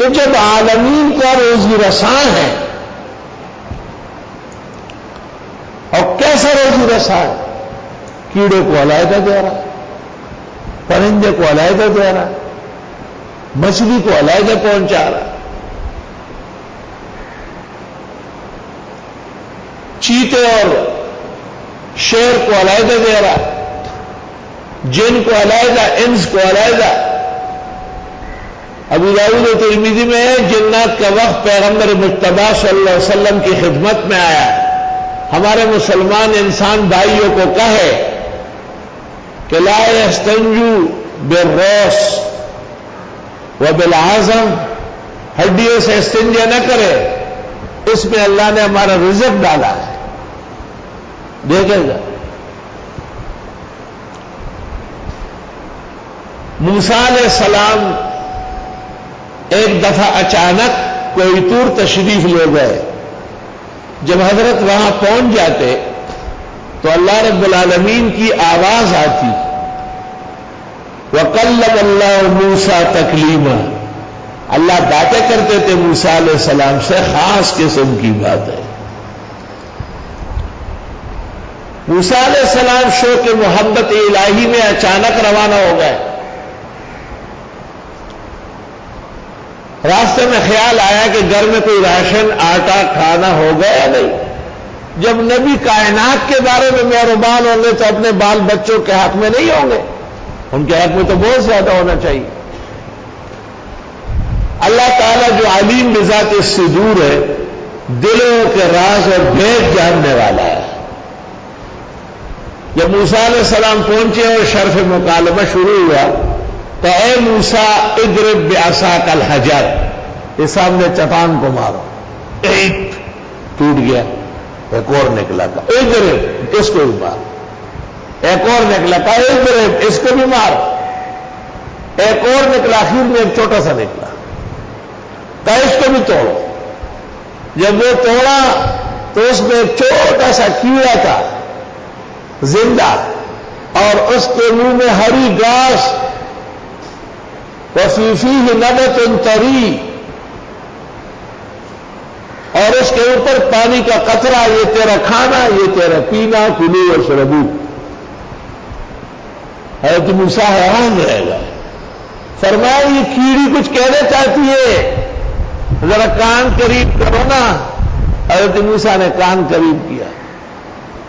تو جب عالمین کا روزی رساں ہے، اور کیسا روزی رساں ہے؟ کیڑے کو علیحدہ دے رہا، پرندے کو علیحدہ دے رہا، مچھلی کو علیحدہ پہنچا رہا، چیتے اور شیر کو علیحدہ دے رہا، جن کو علیحدہ، انس کو علیحدہ۔ ابو داؤد و ترمذی میں ہے جنات کا وقت پیغمبر مجتبی صلی اللہ علیہ وسلم کی خدمت میں آیا، ہمارے مسلمان انسان بھائیوں کو کہے کہ لا یستنجو بالروس وبالعظم، ہڈیوں سے استنجا نہ کرے، اس میں اللہ نے ہمارا رزق ڈالا ہے، دیکھے گا۔ موسیٰ علیہ السلام ایک دفعہ اچانک کوئی طور تشریف لے گئے، جب حضرت وہاں پہنچ جاتے تو اللہ رب العالمین کی آواز آتی، وَقَلَّمَ اللَّهُ مُوسَىٰ تَكْلِيمًا، اللہ باتیں کرتے تھے موسیٰ علیہ السلام سے، خاص قسم کی بات ہے۔ موسیٰ علیہ السلام شوق محبت الہی میں اچانک روانہ ہو گئے۔ راستے میں خیال آیا کہ گھر میں کوئی راشن آٹا کھانا ہوگا یا نہیں۔ جب نبی کائنات کے بارے میں مہربان ہوں گے تو اپنے بال بچوں کے حق میں نہیں ہوں گے، ان کے حق میں تو بہت زیادہ ہونا چاہیے۔ اللہ تعالیٰ جو علیم بذات الصدور ہے، دلوں کے راز اور بھید جاننے والا ہے۔ جب موسیٰ علیہ السلام پہنچے اور شرف مکالمہ شروع ہوا تو اے موسیٰ اضرب بعصاک الحجر، یہ سامنے چٹان کو مارو، ایک ٹوٹ گیا، ایک اور نکلا تھا، اضرب، اس کو بھی مار، ایک اور نکلا تھا، اضرب، اس کو بھی مار، ایک اور نکلا، آخر میں ایک چھوٹا سا نکلا تھا، اس کو بھی توڑو۔ جب وہ توڑا تو اس میں ایک چھوٹا سا کیڑا تھا زندہ، اور اس کے منہ میں ہری گھاس، وَفِي فِيهِ نَبَتٌ طَرِيٌّ، اور اس کے اوپر پانی کا قطرہ، یہ تیرا کھانا، یہ تیرا پینا، کلوا واشربوا۔ حضرت موسیٰ حیران رہ گئے، فرمایا یہ کیڑی کچھ کہنا چاہتی ہے، ذرا کان قریب کرو نا۔ حضرت موسیٰ نے کان قریب کیا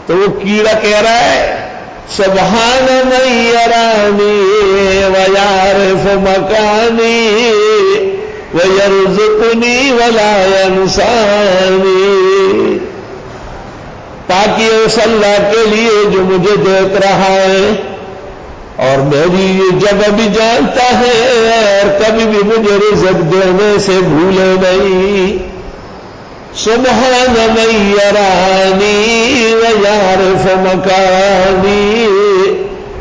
تو وہ کیڑا کہہ رہا ہے سبحان من یرانی ویعرف مکانی ویرزقنی ولا ینسانی، پاکی اس اللہ کے لیے جو مجھے دیکھ رہا ہے اور میری یہ جگہ بھی جانتا ہے اور کبھی بھی مجھے رزق دینے سے بھولے نہیں۔ سبحان من یرانی ویعرف مکانی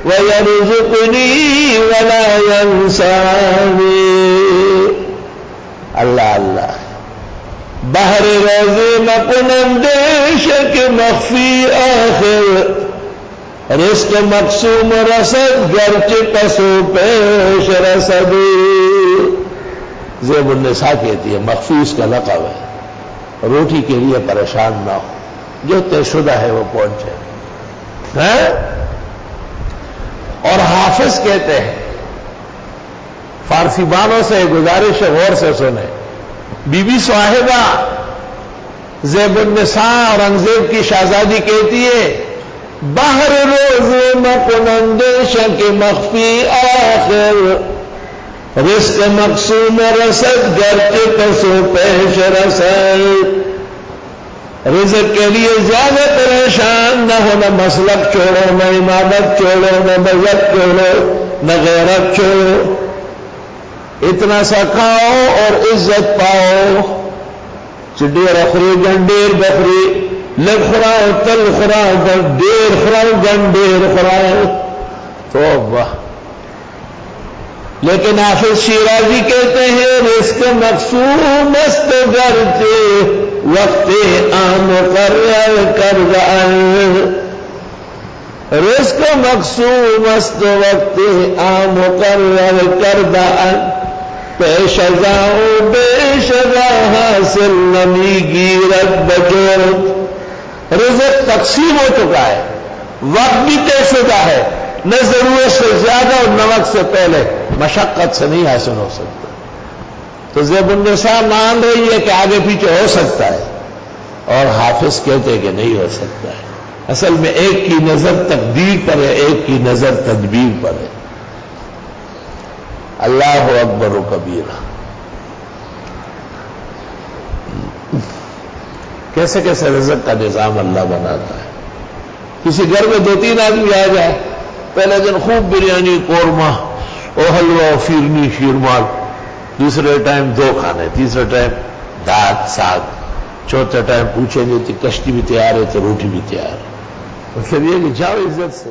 ویرزقنی ولا ینسانی۔ اللہ اللہ، بہر روزے مکن اندیش کے مخفی آخر، رزق مقسوم رسد گرچہ پسو پیش رسد۔ زیب النساء کہتی ہے مخفی اس کا لقب ہے، روٹی کے لیے پریشان نہ ہو، جو طے شدہ ہے وہ پہنچے۔ اور حافظ کہتے ہیں، فارسی بانوں سے گزارش غور سے سنیں، بی بی صاحبہ زیب النساء اورنگزیب کی شہزادی کہتی ہے بہر روز مکنندش کے مخفی آخر، رزق مقسوم رسد گرچہ پسو پیش رسد۔ رزق کے لیے زیادہ پریشان نہ ہو، نہ مسلک چھوڑو، نہ عمادت چھوڑو، نہ مذہب چھوڑو، نہ غیرت چھوڑو، اتنا سا کھاؤ اور عزت پاؤ۔ چڈیر اخری گنڈیر بخری، لگ خراؤ تل خراؤ دیر خراؤ گنڈیر خراؤ، توبہ۔ لیکن حافظ شیرازی کہتے ہیں رزق مقسوم است گرچہ وقت عام مقرر کردہ، رزق مقسوم است وقت عام مقرر کردہ، پیش ازاؤں بیش حاصل نمی گیرت بجورت. رزق تقسیم ہو چکا ہے، وقت بھی طے شدہ ہے، نہ ضرورت سے زیادہ اور نہ وقت سے پہلے، مشقت سے نہیں حاصل ہو سکتا. تو زیب النساء مان رہی ہے کہ آگے پیچھے ہو سکتا ہے، اور حافظ کہتے ہیں کہ نہیں ہو سکتا ہے. اصل میں ایک کی نظر تقدیر پر ہے، ایک کی نظر تدبیر پر ہے. اللہ اکبر و کبیرہ. کیسے کیسے رزق کا نظام اللہ بناتا ہے. کسی گھر میں 2-3 آدمی آ جائے، پہلے دن خوب بریانی، قورمہ اور حلوہ اور فیرنی شیرمال، دوسرے ٹائم 2 کھانے، تیسرے ٹائم دال ساگ، چوتھے ٹائم پوچھیں گے کہ کشتی بھی تیار ہے تو روٹی بھی تیار ہے. مطلب یہ کہ جاؤ عزت سے.